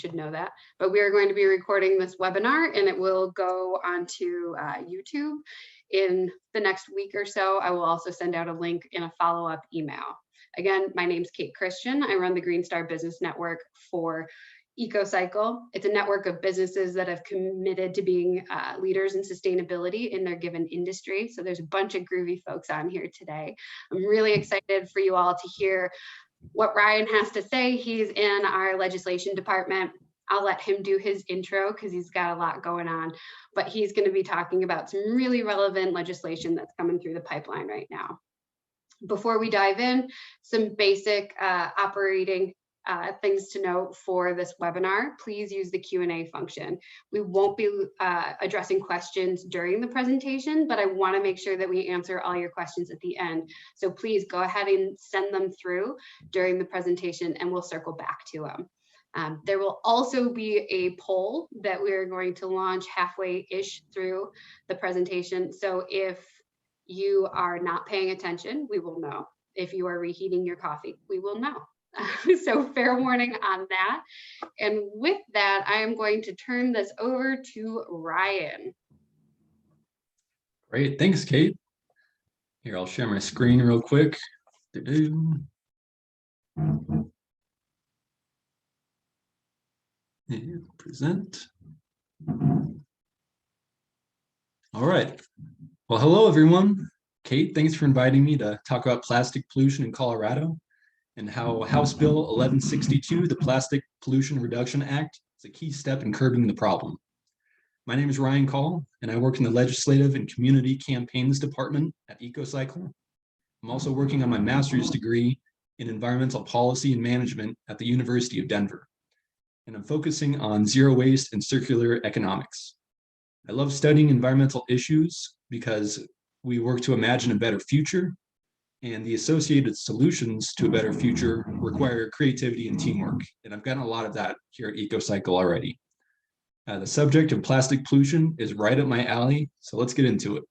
should know that. But we are going to be recording this webinar, and it will go onto YouTube in the next week or so. I will also send out a link in a follow-up email. Again, my name's Kate Christian. I run the Green Star Business Network for EcoCycle. It's a network of businesses that have committed to being leaders in sustainability in their given industry. So there's a bunch of groovy folks on here today. I'm really excited for you all to hear what Ryan has to say. He's in our legislation department. I'll let him do his intro because he's got a lot going on, but he's going to be talking about some really relevant legislation that's coming through the pipeline right now. Before we dive in, some basic operating things to note for this webinar. Please use the Q&A function. We won't be addressing questions during the presentation, but I want to make sure that we answer all your questions at the end. So please go ahead and send them through during the presentation and we'll circle back to them. There will also be a poll that we're going to launch halfway-ish through the presentation. So if you are not paying attention, we will know. If you are reheating your coffee, we will know. So fair warning on that. And with that, I am going to turn this over to Ryan. Great, thanks, Kate. Here, I'll share my screen real quick. And present. All right. Well, hello, everyone. Kate, thanks for inviting me to talk about plastic pollution in Colorado and how House Bill 1162, the Plastic Pollution Reduction Act, is a key step in curbing the problem. My name is Ryan Call, and I work in the Legislative and Community Campaigns Department at EcoCycle. I'm also working on my master's degree in Environmental Policy and Management at the University of Denver, and I'm focusing on zero waste and circular economics. I love studying environmental issues because we work to imagine a better future, and the associated solutions to a better future require creativity and teamwork. And I've gotten a lot of that here at EcoCycle already. The subject of plastic pollution is right up my alley, so let's get into it.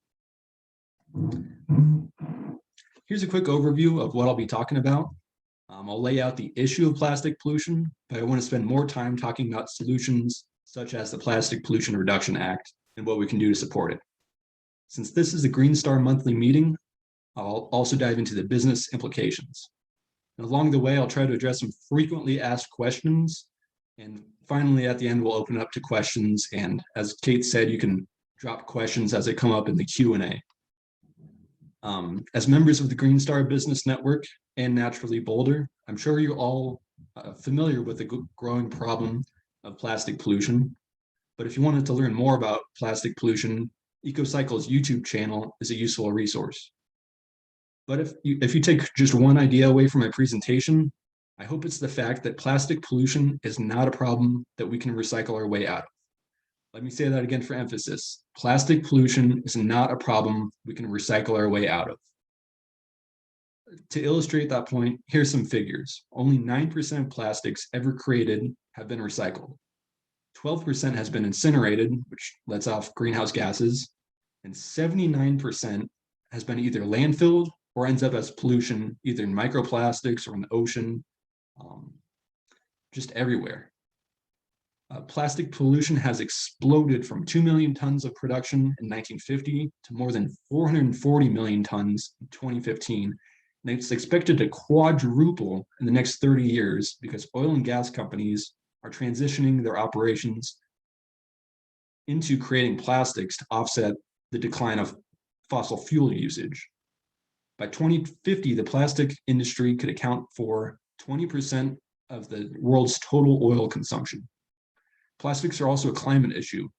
Here's a quick overview of what I'll be talking about. I'll lay out the issue of plastic pollution, but I want to spend more time talking about solutions such as the Plastic Pollution Reduction Act and what we can do to support it. Since this is a Green Star monthly meeting, I'll also dive into the business implications. And along the way, I'll try to address some frequently asked questions. And finally, at the end, we'll open up to questions. And as Kate said, you can drop questions as they come up in the Q&A. As members of the Green Star Business Network and naturally Boulder, I'm sure you're all familiar with the growing problem of plastic pollution. But if you wanted to learn more about plastic pollution, EcoCycle's YouTube channel is a useful resource. But if you take just one idea away from my presentation, I hope it's the fact that plastic pollution is not a problem that we can recycle our way out of. Let me say that again for emphasis. Plastic pollution is not a problem we can recycle our way out of. To illustrate that point, here's some figures. Only 9% of plastics ever created have been recycled. 12% has been incinerated, which lets off greenhouse gases, and 79% has been either landfilled or ends up as pollution, either in microplastics or in the ocean, just everywhere. Plastic pollution has exploded from 2 million tons of production in 1950 to more than 440 million tons in 2015. And it's expected to quadruple in the next 30 years because oil and gas companies are transitioning their operations into creating plastics to offset the decline of fossil fuel usage. By 2050, the plastic industry could account for 20% of the world's total oil consumption. Plastics are also a climate issue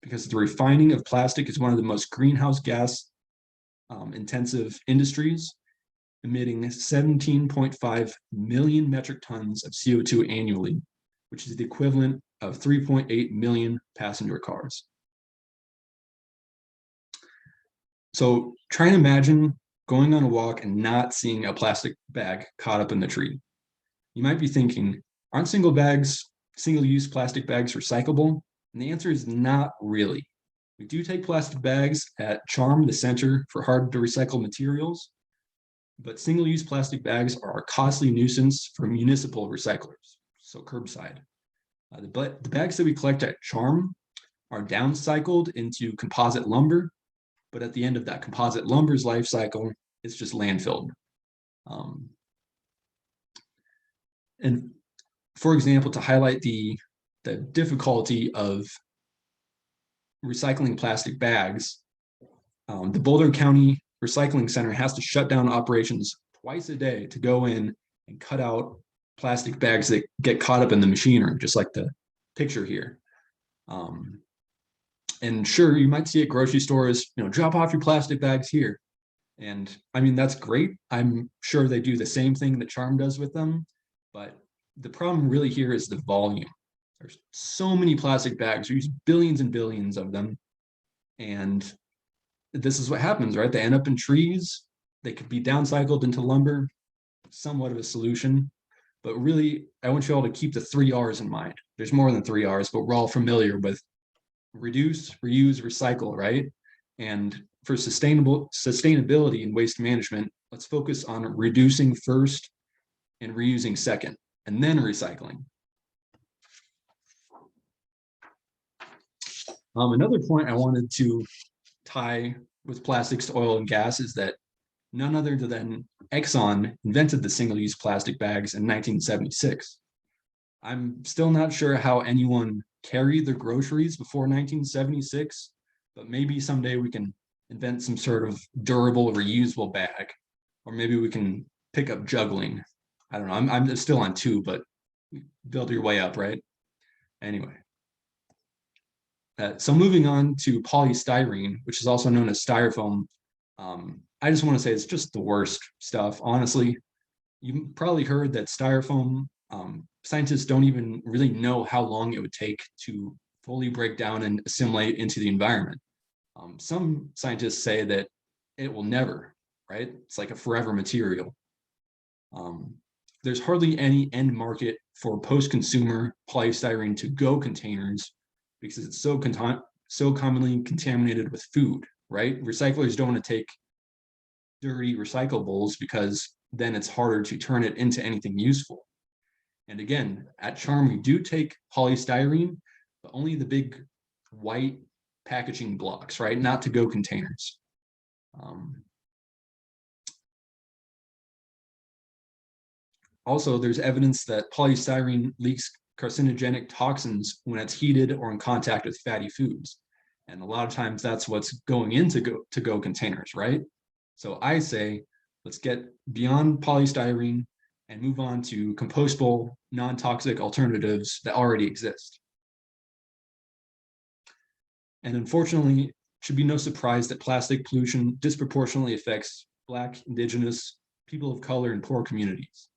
because the refining of plastic is one of the most greenhouse gas intensive industries, emitting 17.5 million metric tons of CO2 annually, which is the equivalent of 3.8 million passenger cars. So try and imagine going on a walk and not seeing a plastic bag caught up in the tree. You might be thinking, aren't single-use plastic bags recyclable? And the answer is not really. We do take plastic bags at CHARM, the Center for Hard to Recycle Materials, but single-use plastic bags are a costly nuisance for municipal recyclers, so curbside. The bags that we collect at Charm are downcycled into composite lumber, but at the end of that composite lumber's life cycle, it's just landfilled. And for example, to highlight the difficulty of recycling plastic bags, the Boulder County Recycling Center has to shut down operations twice a day to go in and cut out plastic bags that get caught up in the machinery, just like the picture here. And sure, you might see at grocery stores, drop off your plastic bags here. And I mean, that's great. I'm sure they do the same thing that Charm does with them. But the problem really here is the volume. There's so many plastic bags. We use billions and billions of them. And this is what happens, right? They end up in trees. They could be downcycled into lumber, somewhat of a solution. But really, I want you all to keep the 3 R's in mind. There's more than 3 R's, but we're all familiar with reduce, reuse, recycle, right? And for sustainability and waste management, let's focus on reducing first and reusing second, and then recycling. Another point I wanted to tie with plastics to oil and gas is that none other than Exxon invented the single-use plastic bags in 1976. I'm still not sure how anyone carried their groceries before 1976, but maybe someday we can invent some sort of durable, reusable bag, or maybe we can pick up juggling. I don't know. I'm still on 2, but build your way up, right? Anyway. So moving on to polystyrene, which is also known as styrofoam. I just want to say it's just the worst stuff. Honestly, you probably heard that styrofoam, scientists don't even really know how long it would take to fully break down and assimilate into the environment. Some scientists say that it will never, right? It's like a forever material. There's hardly any end market for post-consumer polystyrene to-go containers because it's so commonly contaminated with food, right? Recyclers don't want to take dirty recyclables because then it's harder to turn it into anything useful. And again, at Charm, we do take polystyrene, but only the big white packaging blocks, right? Not to-go containers. Also, there's evidence that polystyrene leaks carcinogenic toxins when it's heated or in contact with fatty foods. And a lot of times that's what's going into to-go containers, right? So I say, let's get beyond polystyrene and move on to compostable, non-toxic alternatives that already exist. And unfortunately, it should be no surprise that plastic pollution disproportionately affects Black, Indigenous, people of color, and poor communities.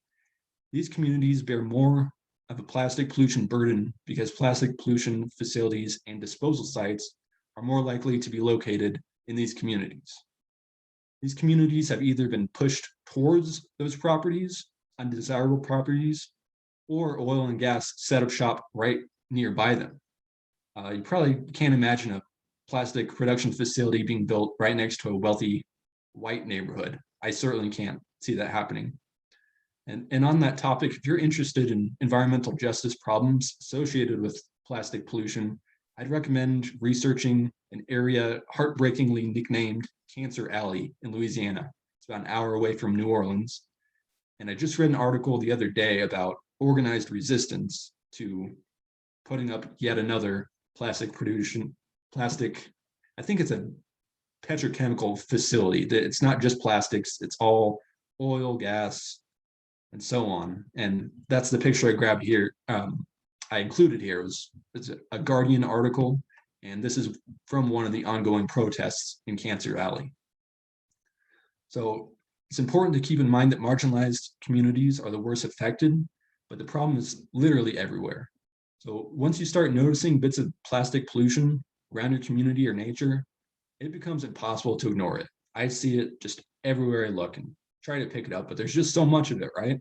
These communities bear more of a plastic pollution burden because plastic pollution facilities and disposal sites are more likely to be located in these communities. These communities have either been pushed towards those properties, undesirable properties, or oil and gas set up shop right nearby them. You probably can't imagine a plastic production facility being built right next to a wealthy white neighborhood. I certainly can't see that happening. And on that topic, if you're interested in environmental justice problems associated with plastic pollution, I'd recommend researching an area heartbreakingly nicknamed Cancer Alley in Louisiana. It's about an hour away from New Orleans. And I just read an article the other day about organized resistance to putting up yet another I think it's a petrochemical facility. It's not just plastics, it's all oil, gas, and so on. And that's the picture I grabbed here. I included here. It's a Guardian article, and this is from one of the ongoing protests in Cancer Alley. So it's important to keep in mind that marginalized communities are the worst affected, but the problem is literally everywhere. So once you start noticing bits of plastic pollution around your community or nature, it becomes impossible to ignore it. I see it just everywhere I look and try to pick it up, but there's just so much of it, right?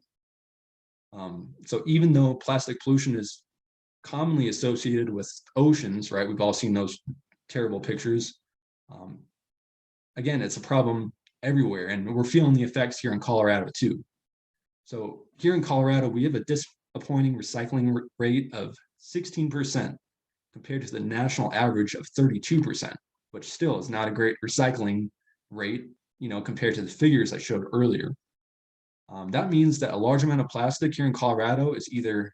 So even though plastic pollution is commonly associated with oceans, right? We've all seen those terrible pictures. Again, it's a problem everywhere, and we're feeling the effects here in Colorado too. So here in Colorado, we have a disappointing recycling rate of 16%, compared to the national average of 32%, which still is not a great recycling rate, compared to the figures I showed earlier. That means that a large amount of plastic here in Colorado is either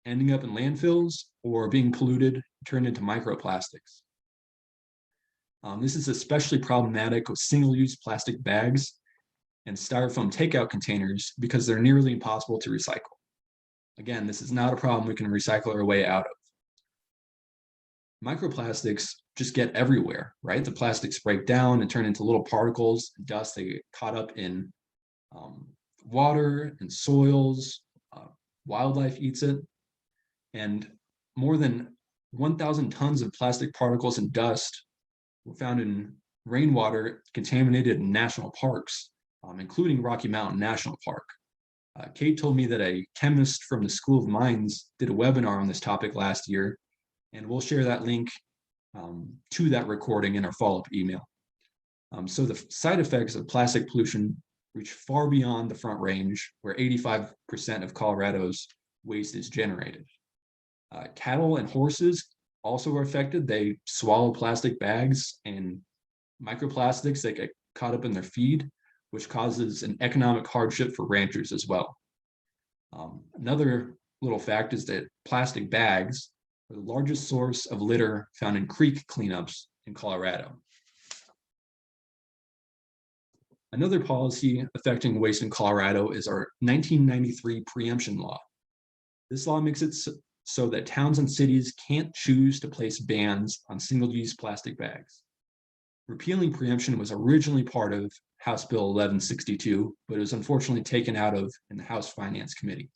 ending up in landfills or being polluted, turned into microplastics. This is especially problematic with single-use plastic bags and styrofoam takeout containers because they're nearly impossible to recycle. Again, this is not a problem we can recycle our way out of. Microplastics just get everywhere, right? The plastics break down and turn into little particles and dust. They get caught up in water and soils. Wildlife eats it. And more than 1,000 tons of plastic particles and dust were found in rainwater contaminated in national parks, including Rocky Mountain National Park. Kate told me that a chemist from the School of Mines did a webinar on this topic last year, and we'll share that link to that recording in our follow-up email. So the side effects of plastic pollution reach far beyond the Front Range, where 85% of Colorado's waste is generated. Cattle and horses also are affected. They swallow plastic bags and microplastics that get caught up in their feed, which causes an economic hardship for ranchers as well. Another little fact is that plastic bags are the largest source of litter found in creek cleanups in Colorado. Another policy affecting waste in Colorado is our 1993 Preemption Law. This law makes it so that towns and cities can't choose to place bans on single-use plastic bags. Repealing preemption was originally part of House Bill 1162, but it was unfortunately taken out of in the House Finance Committee.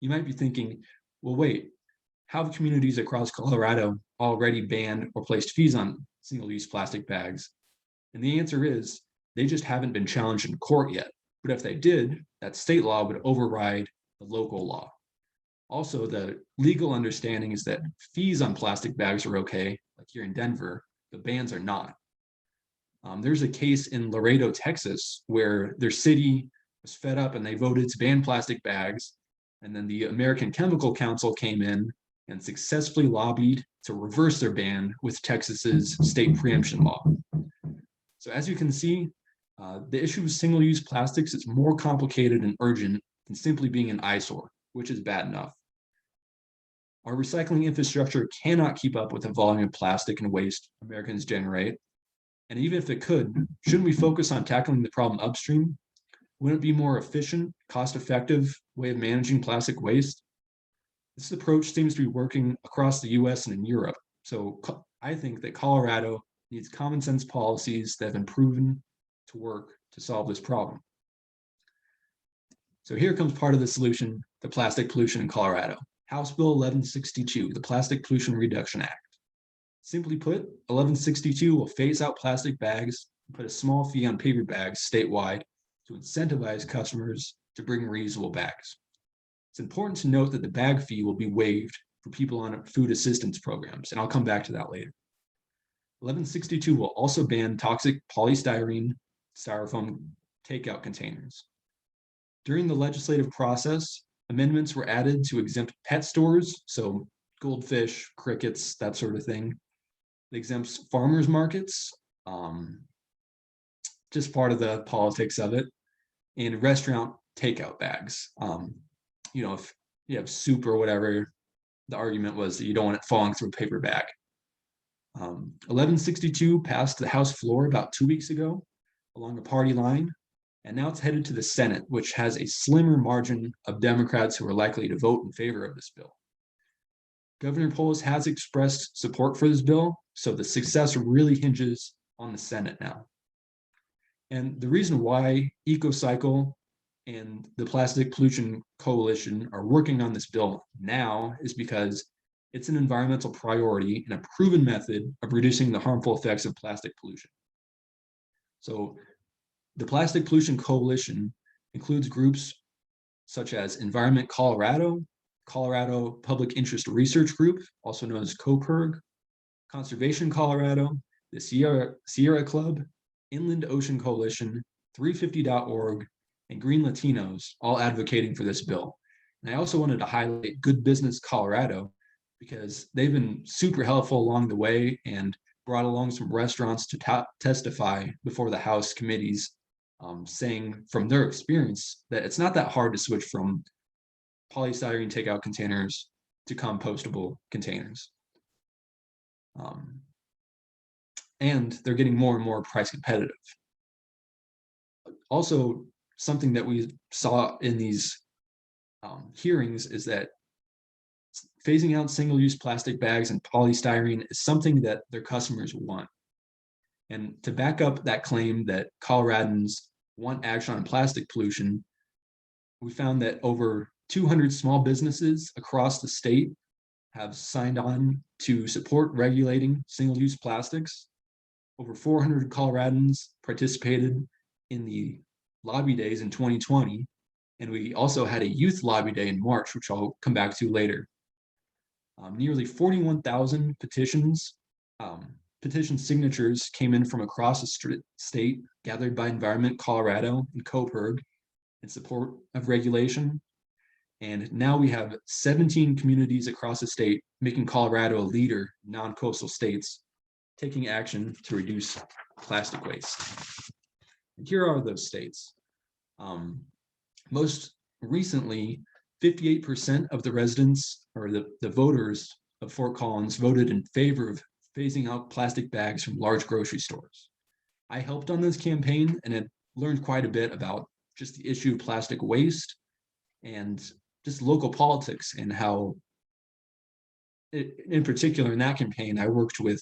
You might be thinking, well, wait, how have communities across Colorado already banned or placed fees on single-use plastic bags? And the answer is, they just haven't been challenged in court yet. But if they did, that state law would override the local law. Also, the legal understanding is that fees on plastic bags are okay, like here in Denver, but bans are not. There's a case in Laredo, Texas, where their city was fed up and they voted to ban plastic bags. And then the American Chemical Council came in and successfully lobbied to reverse their ban with Texas's state preemption law. So as you can see, the issue of single-use plastics is more complicated and urgent than simply being an eyesore, which is bad enough. Our recycling infrastructure cannot keep up with the volume of plastic and waste Americans generate. And even if it could, shouldn't we focus on tackling the problem upstream? Wouldn't it be more efficient, cost-effective way of managing plastic waste? This approach seems to be working across the US and in Europe. So I think that Colorado needs common sense policies that have been proven to work to solve this problem. So here comes part of the solution to plastic pollution in Colorado. House Bill 1162, the Plastic Pollution Reduction Act. Simply put, 1162 will phase out plastic bags and put a small fee on paper bags statewide to incentivize customers to bring reusable bags. It's important to note that the bag fee will be waived for people on food assistance programs, and I'll come back to that later. 1162 will also ban toxic polystyrene styrofoam takeout containers. During the legislative process, amendments were added to exempt pet stores, so goldfish, crickets, that sort of thing. It exempts farmers markets, just part of the politics of it, and restaurant takeout bags. If you have soup or whatever, the argument was that you don't want it falling through a paper bag. 1162 passed the House floor about 2 weeks ago along a party line, and now it's headed to the Senate, which has a slimmer margin of Democrats who are likely to vote in favor of this bill. Governor Polis has expressed support for this bill, so the success really hinges on the Senate now. And the reason why EcoCycle and the Plastic Pollution Coalition are working on this bill now is because it's an environmental priority and a proven method of reducing the harmful effects of plastic pollution. So the Plastic Pollution Coalition includes groups such as Environment Colorado, Colorado Public Interest Research Group, also known as COPIRG, Conservation Colorado, the Sierra Club, Inland Ocean Coalition, 350.org, and Green Latinos, all advocating for this bill. And I also wanted to highlight Good Business Colorado, because they've been super helpful along the way and brought along some restaurants to testify before the House committees, saying from their experience that it's not that hard to switch from polystyrene takeout containers to compostable containers. And they're getting more and more price competitive. Also, something that we saw in these hearings is that phasing out single-use plastic bags and polystyrene is something that their customers want. And to back up that claim that Coloradans want action on plastic pollution, we found that over 200 small businesses across the state have signed on to support regulating single-use plastics. Over 400 Coloradans participated in the lobby days in 2020, and we also had a youth lobby day in March, which I'll come back to later. Nearly 41,000 petition signatures came in from across the state, gathered by Environment Colorado and COPERG in support of regulation. And now we have 17 communities across the state making Colorado a leader in non-coastal states, taking action to reduce plastic waste. And here are those states. Most recently, 58% of the residents or the voters of Fort Collins voted in favor of phasing out plastic bags from large grocery stores. I helped on this campaign and had learned quite a bit about just the issue of plastic waste and just local politics, and how, in particular in that campaign, I worked with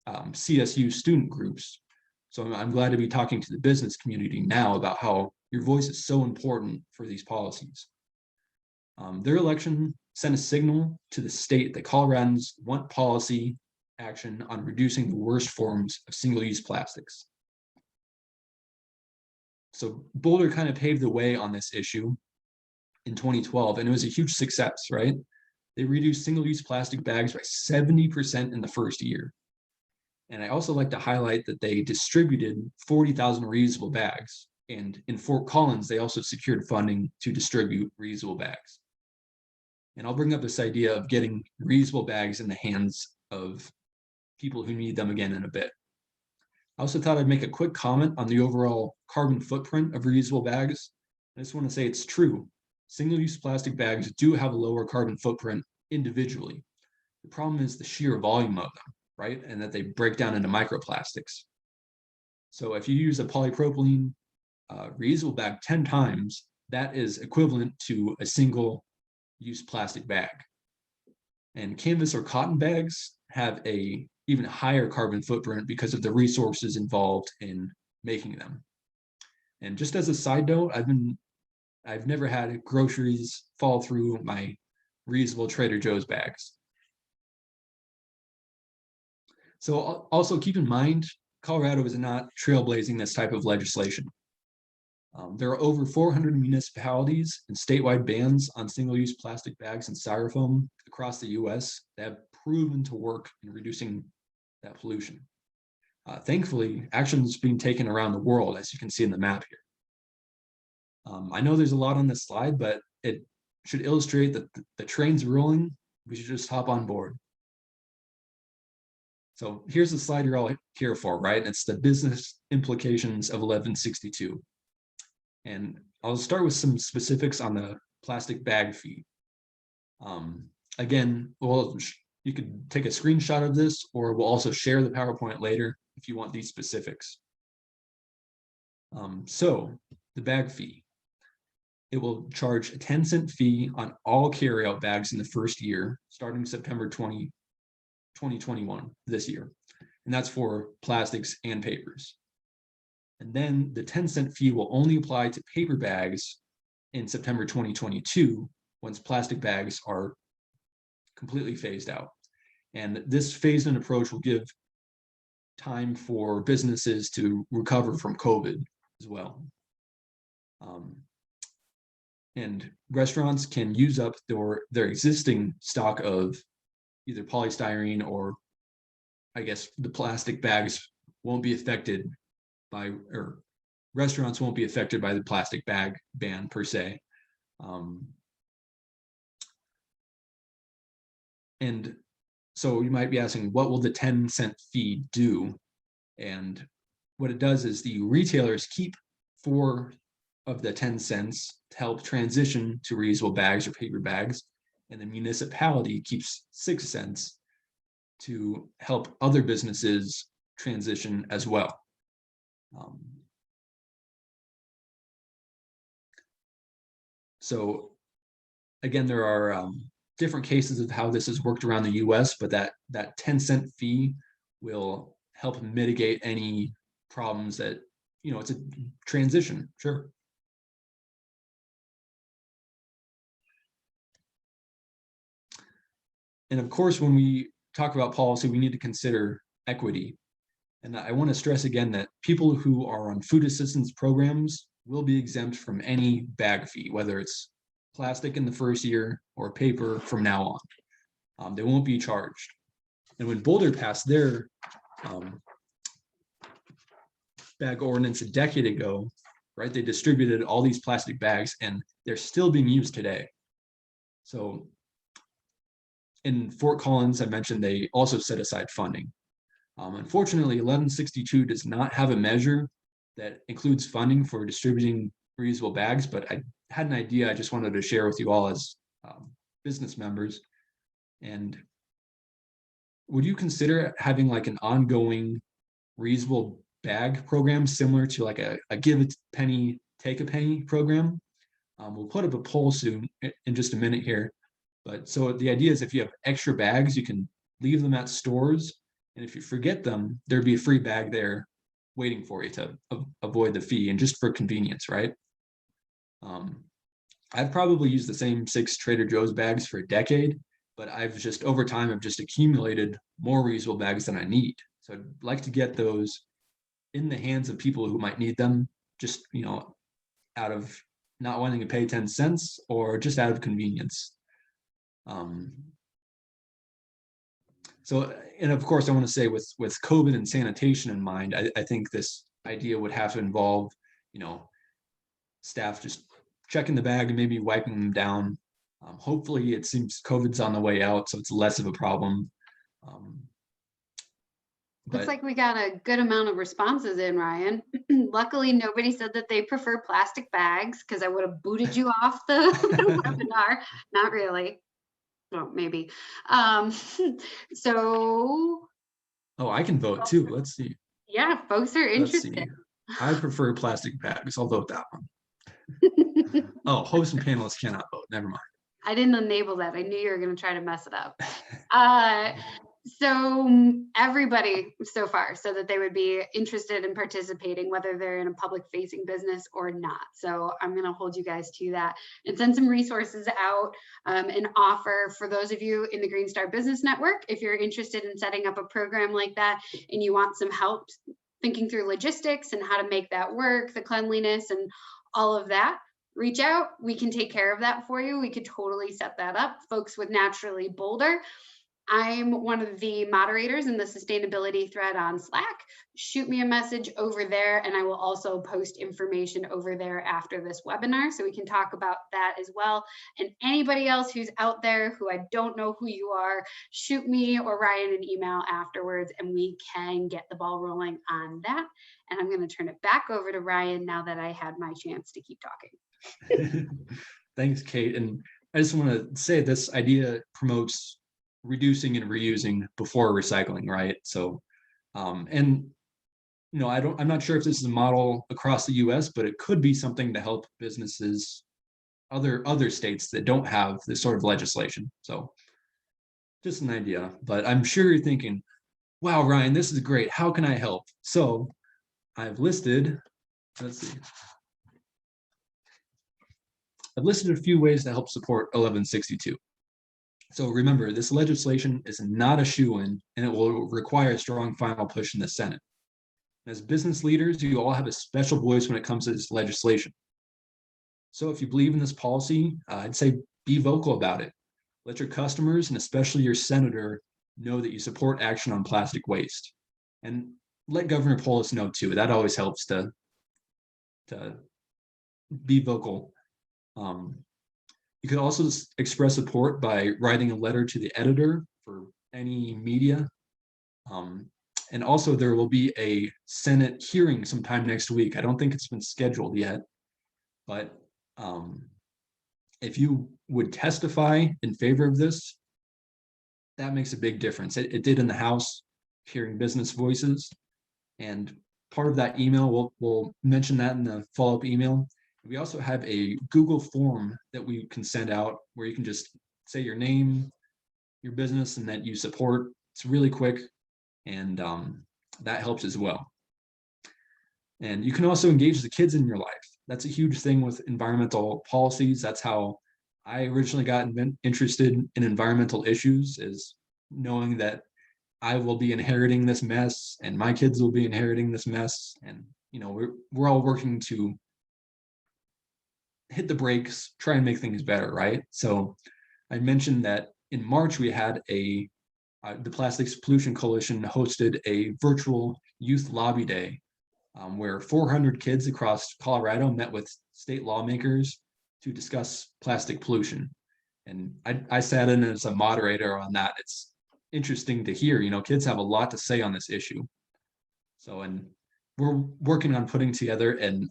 CSU student groups. So I'm glad to be talking to the business community now about how your voice is so important for these policies. Their election sent a signal to the state that Coloradans want policy action on reducing the worst forms of single-use plastics. So Boulder kind of paved the way on this issue in 2012, and it was a huge success, right? They reduced single-use plastic bags by 70% in the first year. And I also like to highlight that they distributed 40,000 reusable bags. And in Fort Collins, they also secured funding to distribute reusable bags. And I'll bring up this idea of getting reusable bags in the hands of people who need them again in a bit. I also thought I'd make a quick comment on the overall carbon footprint of reusable bags. I just want to say it's true. Single-use plastic bags do have a lower carbon footprint individually. The problem is the sheer volume of them, right? And that they break down into microplastics. So if you use a polypropylene reusable bag 10 times, that is equivalent to a single-use plastic bag. And canvas or cotton bags have a even higher carbon footprint because of the resources involved in making them. And just as a side note, I've never had groceries fall through my reusable Trader Joe's bags. So also keep in mind, Colorado is not trailblazing this type of legislation. There are over 400 municipalities and statewide bans on single-use plastic bags and styrofoam across the US that have proven to work in reducing that pollution. Thankfully, action is being taken around the world, as you can see in the map here. I know there's a lot on this slide, but it should illustrate that the train's rolling. We should just hop on board. So here's the slide you're all here for, right? It's the business implications of 1162. And I'll start with some specifics on the plastic bag fee. Again, well, you could take a screenshot of this, or we'll also share the PowerPoint later if you want these specifics. So the bag fee, it will charge a 10-cent fee on all carryout bags in the first year, starting September 2021, this year. And that's for plastics and papers. And then the 10-cent fee will only apply to paper bags in September 2022, once plastic bags are completely phased out. And this phased-in approach will give time for businesses to recover from COVID as well. And restaurants can use up their existing stock of either polystyrene, or I guess the plastic bags won't be affected by, or restaurants won't be affected by the plastic bag ban per se. And so you might be asking, what will the 10-cent fee do? And what it does is the retailers keep 4 of the 10 cents to help transition to reusable bags or paper bags, and the municipality keeps 6 cents to help other businesses transition as well. So again, there are different cases of how this has worked around the US, but that 10-cent fee will help mitigate any problems that, it's a transition, sure. And of course, when we talk about policy, we need to consider equity. And I want to stress again that people who are on food assistance programs will be exempt from any bag fee, whether it's plastic in the first year or paper from now on. They won't be charged. And when Boulder passed their bag ordinance a decade ago, right, they distributed all these plastic bags and they're still being used today. So in Fort Collins, I mentioned they also set aside funding. Unfortunately, 1162 does not have a measure that includes funding for distributing reusable bags, but I had an idea I just wanted to share with you all as business members. And would you consider having like an ongoing reusable bag program similar to like a give a penny, take a penny program? We'll put up a poll soon in just a minute here. But so the idea is if you have extra bags, you can leave them at stores. And if you forget them, there'd be a free bag there waiting for you to avoid the fee and just for convenience, right? I've probably used the same 6 Trader Joe's bags for a decade, but I've just over time, I've just accumulated more reusable bags than I need. So I'd like to get those in the hands of people who might need them, just, out of not wanting to pay 10 cents or just out of convenience. So, and of course, I want to say with COVID and sanitation in mind, I think this idea would have to involve, staff just checking the bag and maybe wiping them down. Hopefully, it seems COVID's on the way out, so it's less of a problem. Looks like we got a good amount of responses in, Ryan. Luckily, nobody said that they prefer plastic bags because I would have booted you off the webinar. Not really. Well, maybe. So. Oh, I can vote too. Let's see. Yeah, folks are interested. Let's see. I prefer plastic bags. I'll vote that one. Oh, hosts and panelists cannot vote. Never mind. I didn't enable that. I knew you were going to try to mess it up. So everybody so far said that they would be interested in participating, whether they're in a public facing business or not. So I'm going to hold you guys to that and send some resources out and offer for those of you in the Green Star Business Network, if you're interested in setting up a program like that and you want some help thinking through logistics and how to make that work, the cleanliness and all of that, reach out. We can take care of that for you. We could totally set that up. Folks with Naturally Boulder. I'm one of the moderators in the sustainability thread on Slack. Shoot me a message over there, and I will also post information over there after this webinar so we can talk about that as well. And anybody else who's out there who I don't know who you are, shoot me or Ryan an email afterwards, and we can get the ball rolling on that. And I'm going to turn it back over to Ryan now that I had my chance to keep talking. Thanks, Kate. And I just want to say this idea promotes reducing and reusing before recycling, right? So, and I'm not sure if this is a model across the U.S., but it could be something to help businesses, other states that don't have this sort of legislation. So, just an idea. But I'm sure you're thinking, "Wow, Ryan, this is great. How can I help?" So, I've listed. Let's see. I've listed a few ways to help support 1162. So remember, this legislation is not a shoo-in, and it will require a strong final push in the Senate. As business leaders, you all have a special voice when it comes to this legislation. So if you believe in this policy, I'd say be vocal about it. Let your customers, and especially your senator, know that you support action on plastic waste. And let Governor Polis know too. That always helps to be vocal. You could also express support by writing a letter to the editor for any media. And also there will be a Senate hearing sometime next week. I don't think it's been scheduled yet, but if you would testify in favor of this, that makes a big difference. It did in the House, hearing business voices. And part of that email, we'll mention that in the follow-up email. We also have a Google form that we can send out where you can just say your name, your business, and that you support. It's really quick, and that helps as well. And you can also engage the kids in your life. That's a huge thing with environmental policies. That's how I originally got interested in environmental issues, is knowing that I will be inheriting this mess and my kids will be inheriting this mess. And, you know, we're all working to hit the brakes, try and make things better, right? So I mentioned that in March, we had the Plastics Pollution Coalition hosted a virtual youth lobby day where 400 kids across Colorado met with state lawmakers to discuss plastic pollution. And I sat in as a moderator on that. It's interesting to hear, you know, kids have a lot to say on this issue. So, and we're working on putting together an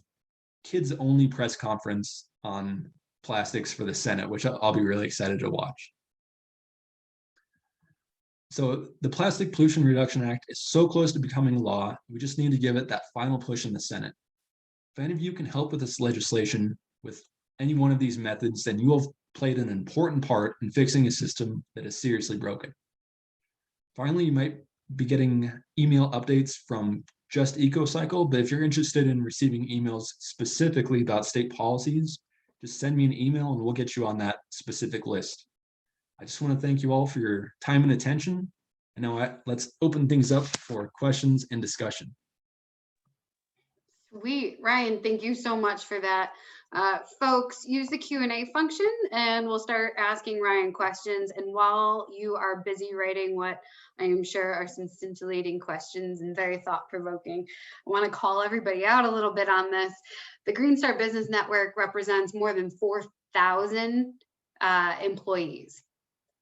kids only press conference on plastics for the Senate, which I'll be really excited to watch. So the Plastic Pollution Reduction Act is so close to becoming law, we just need to give it that final push in the Senate. If any of you can help with this legislation with any one of these methods, then you have played an important part in fixing a system that is seriously broken. Finally, you might be getting email updates from Just EcoCycle, but if you're interested in receiving emails specifically about state policies, just send me an email and we'll get you on that specific list. I just want to thank you all for your time and attention. And now let's open things up for questions and discussion. Sweet, Ryan, thank you so much for that. Folks, use the Q&A function and we'll start asking Ryan questions. And while you are busy writing what I am sure are some scintillating questions and very thought-provoking, I want to call everybody out a little bit on this. The Green Star Business Network represents more than 4,000 employees.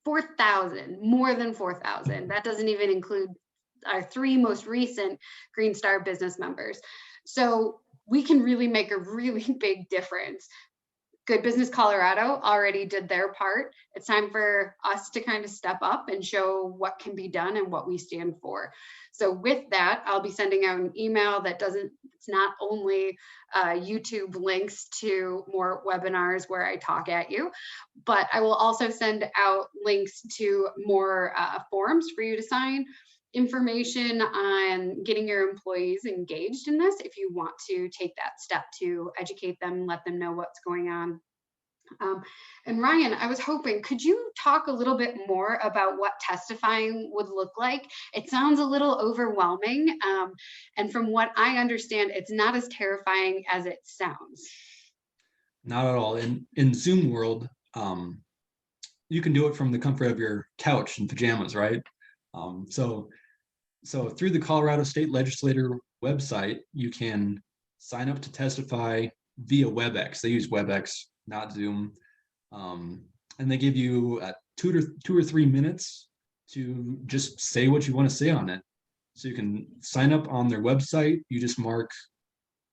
4,000, more than 4,000. That doesn't even include our 3 most recent Green Star business members. So we can really make a really big difference. Good Business Colorado already did their part. It's time for us to kind of step up and show what can be done and what we stand for. So with that, I'll be sending out an email that it's not only YouTube links to more webinars where I talk at you, but I will also send out links to more forms for you to sign, information on getting your employees engaged in this if you want to take that step to educate them, let them know what's going on. And Ryan, I was hoping, could you talk a little bit more about what testifying would look like? It sounds a little overwhelming. And from what I understand, it's not as terrifying as it sounds. Not at all. In Zoom world, you can do it from the comfort of your couch and pajamas, right? So through the Colorado State Legislature website, you can sign up to testify via WebEx. They use WebEx, not Zoom. And they give you 2 or 3 minutes to just say what you want to say on it. So you can sign up on their website. You just mark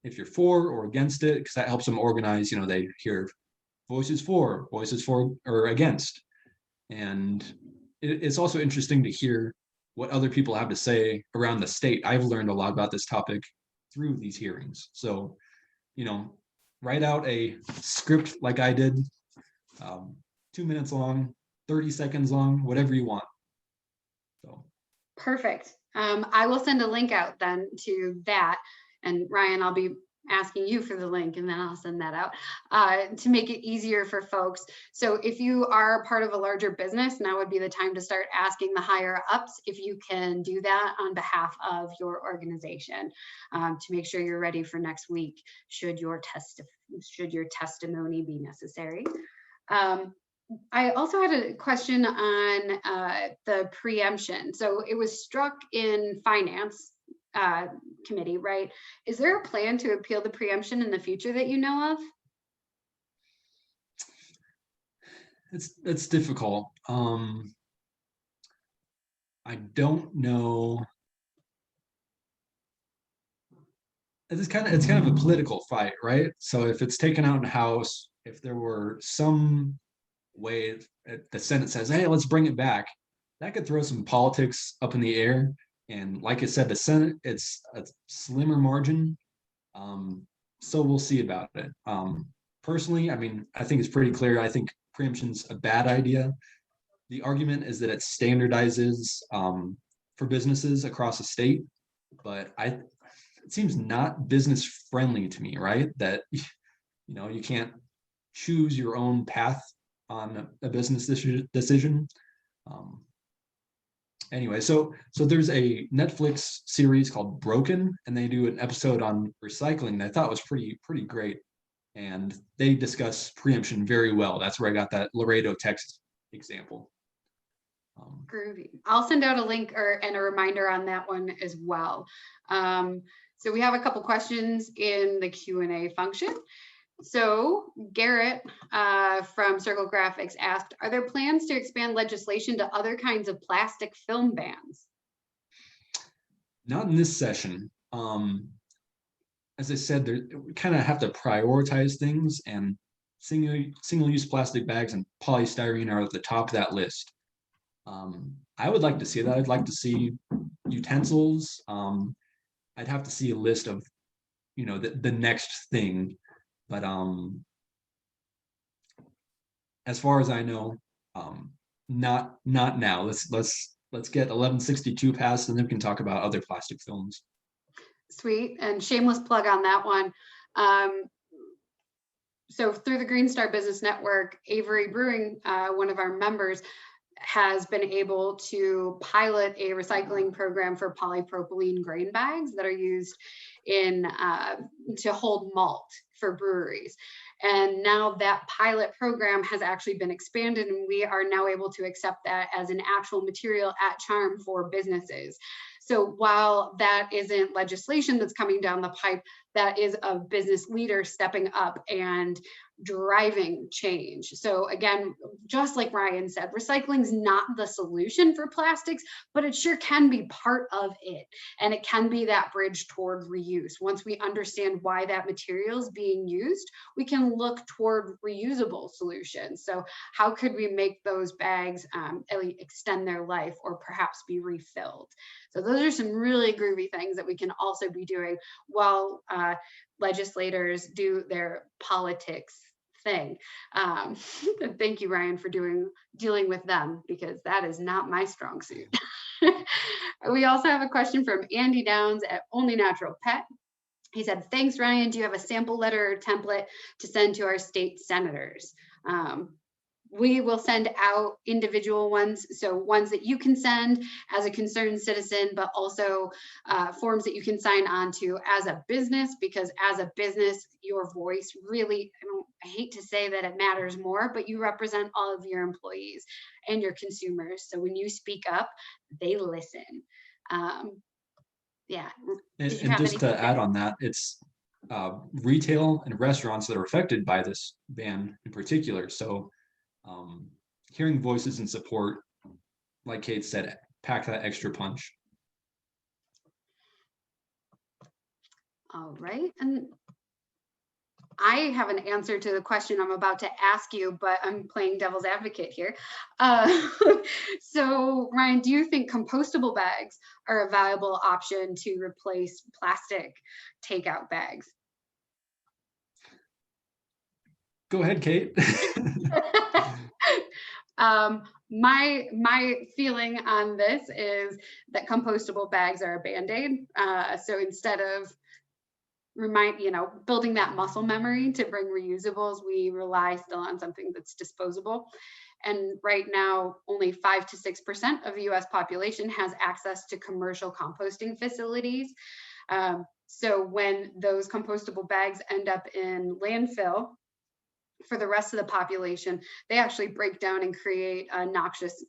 if you're for or against it, because that helps them organize. You know, they hear voices for or against. And it's also interesting to hear what other people have to say around the state. I've learned a lot about this topic through these hearings. So, you know, write out a script like I did, 2 minutes long, 30 seconds long, whatever you want. So perfect. I will send a link out then to that. And Ryan, I'll be asking you for the link and then I'll send that out to make it easier for folks. So if you are part of a larger business, now would be the time to start asking the higher ups if you can do that on behalf of your organization to make sure you're ready for next week should your testimony be necessary. I also had a question on the preemption. So it was struck in finance committee, right? Is there a plan to appeal the preemption in the future that you know of? it's difficult. I don't know. It's kind of a political fight, right? So if it's taken out in House, if there were some way the Senate says, hey, let's bring it back, that could throw some politics up in the air. And like I said, the Senate, it's a slimmer margin. So we'll see about it. Personally, I mean, I think it's pretty clear. I think preemption's a bad idea. The argument is that it standardizes for businesses across the state, but it seems not business friendly to me, right? That you can't choose your own path on a business decision. Anyway, so there's a Netflix series called Broken, and they do an episode on recycling that I thought was pretty great, and they discuss preemption very well. That's where I got that Laredo, Texas example. Groovy. I'll send out a link and a reminder on that one as well. So we have a couple questions in the Q&A function. So Garrett from Circle Graphics asked, are there plans to expand legislation to other kinds of plastic film bans? Not in this session. As I said, we kind of have to prioritize things, and single-use plastic bags and polystyrene are at the top of that list. I would like to see that. I'd like to see utensils. I'd have to see a list of, the next thing. But as far as I know, not now. Let's get 1162 passed, and then we can talk about other plastic films. Sweet, and shameless plug on that one. So through the Green Star Business Network, Avery Brewing, one of our members, has been able to pilot a recycling program for polypropylene grain bags that are used to hold malt for breweries. And now that pilot program has actually been expanded, and we are now able to accept that as an actual material at Charm for businesses. So while that isn't legislation that's coming down the pipe, that is a business leader stepping up and driving change. So again, just like Ryan said, recycling is not the solution for plastics, but it sure can be part of it. And it can be that bridge toward reuse. Once we understand why that material is being used, we can look toward reusable solutions. So how could we make those bags extend their life or perhaps be refilled? So those are some really groovy things that we can also be doing while legislators do their politics thing. Thank you, Ryan, for dealing with them, because that is not my strong suit. We also have a question from Andy Downs at Only Natural Pet. He said, thanks, Ryan. Do you have a sample letter or template to send to our state senators? We will send out individual ones, so ones that you can send as a concerned citizen, but also forms that you can sign on to as a business, because as a business, your voice really, I hate to say that it matters more, but you represent all of your employees and your consumers. So when you speak up, they listen. Yeah. And just to add on that, it's retail and restaurants that are affected by this ban in particular. So hearing voices and support, like Kate said, pack that extra punch. All right, and I have an answer to the question I'm about to ask you, but I'm playing devil's advocate here. So Ryan, do you think compostable bags are a viable option to replace plastic takeout bags? Go ahead, Kate. My feeling on this is that compostable bags are a band-aid. So instead of building that muscle memory to bring reusables, we rely still on something that's disposable. And right now, only 5 to 6% of the US population has access to commercial composting facilities. So when those compostable bags end up in landfill, for the rest of the population, they actually break down and create a noxious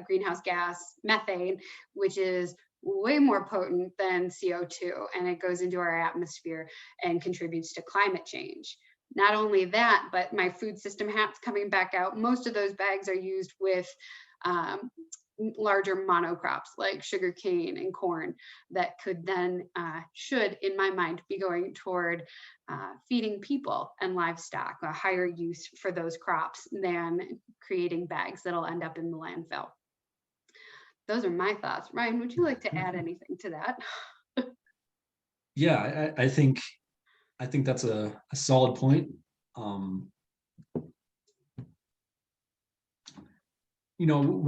greenhouse gas, methane, which is way more potent than CO2, and it goes into our atmosphere and contributes to climate change. Not only that, but my food system hat's coming back out. Most of those bags are used with larger monocrops like sugarcane and corn that could then should, in my mind, be going toward feeding people and livestock, a higher use for those crops than creating bags that'll end up in the landfill. Those are my thoughts. Ryan, would you like to add anything to that? Yeah, I think that's a solid point. One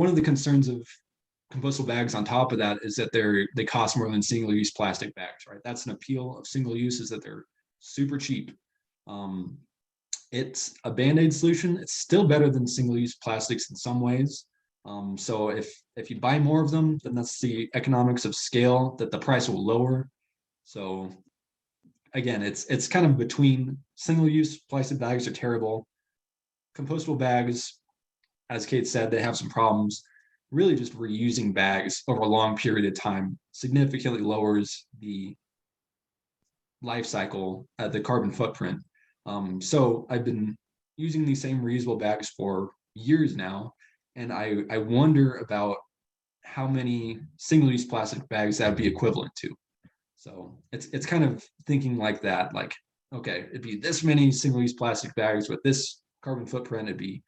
of the concerns of compostable bags on top of that is that they cost more than single-use plastic bags, right? That's an appeal of single use, is that they're super cheap. It's a Band-Aid solution. It's still better than single-use plastics in some ways. So if you buy more of them, then that's the economics of scale, that the price will lower. So again, it's kind of between. Single-use plastic bags are terrible. Compostable bags, as Kate said, they have some problems. Really just reusing bags over a long period of time significantly lowers the life cycle, the carbon footprint. So I've been using these same reusable bags for years now, and I wonder about how many single-use plastic bags that would be equivalent to. So it's kind of thinking like that, like, okay, it'd be this many single-use plastic bags with this carbon footprint, it'd be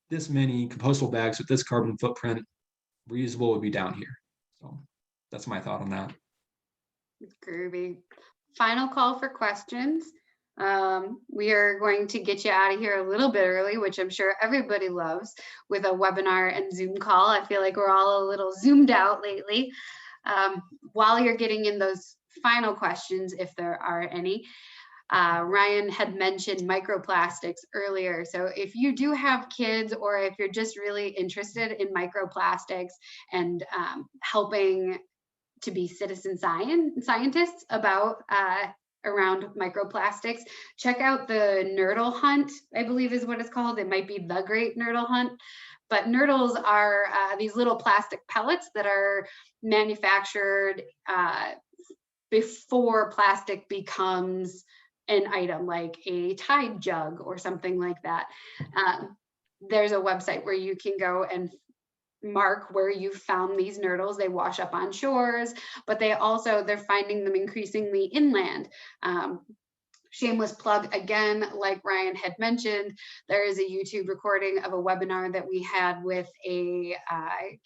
this many compostable bags with this carbon footprint, reusable would be down here. So that's my thought on that. Groovy. Final call for questions. We are going to get you out of here a little bit early, which I'm sure everybody loves, with a webinar and Zoom call. I feel like we're all a little zoomed out lately. While you're getting in those final questions, if there are any, Ryan had mentioned microplastics earlier. So if you do have kids, or if you're just really interested in microplastics and helping to be citizen scientists about around microplastics, check out the Nurdle Hunt, I believe is what it's called. It might be the Great Nurdle Hunt. But nurdles are these little plastic pellets that are manufactured before plastic becomes an item, like a Tide jug or something like that. There's a website where you can go and mark where you found these nurdles. They wash up on shores, but they're finding them increasingly inland. Shameless plug again, like Ryan had mentioned, there is a YouTube recording of a webinar that we had with a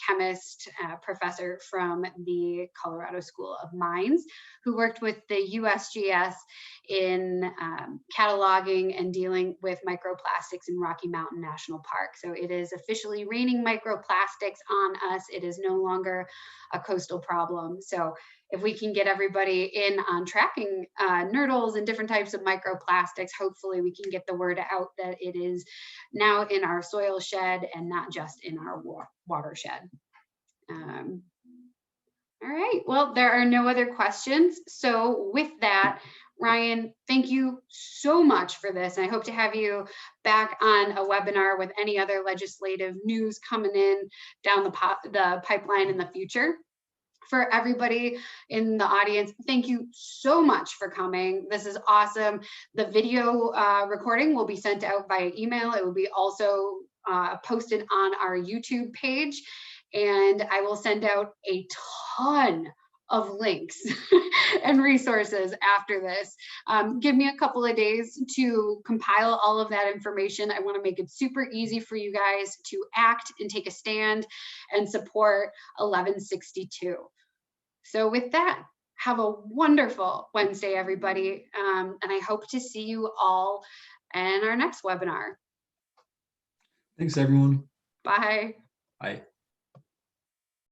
chemist professor from the Colorado School of Mines, who worked with the USGS in cataloging and dealing with microplastics in Rocky Mountain National Park. So it is officially raining microplastics on us. It is no longer a coastal problem. So if we can get everybody in on tracking nurdles and different types of microplastics, hopefully we can get the word out that it is now in our soil shed and not just in our watershed. All right, well, there are no other questions. So with that, Ryan, thank you so much for this. And I hope to have you back on a webinar with any other legislative news coming in down the pipeline in the future. For everybody in the audience, thank you so much for coming. This is awesome. The video recording will be sent out via email. It will be also posted on our YouTube page. And I will send out a ton of links and resources after this. Give me a couple of days to compile all of that information. I want to make it super easy for you guys to act and take a stand and support 1162. So with that, have a wonderful Wednesday, everybody. And I hope to see you all in our next webinar. Thanks, everyone. Bye. Bye.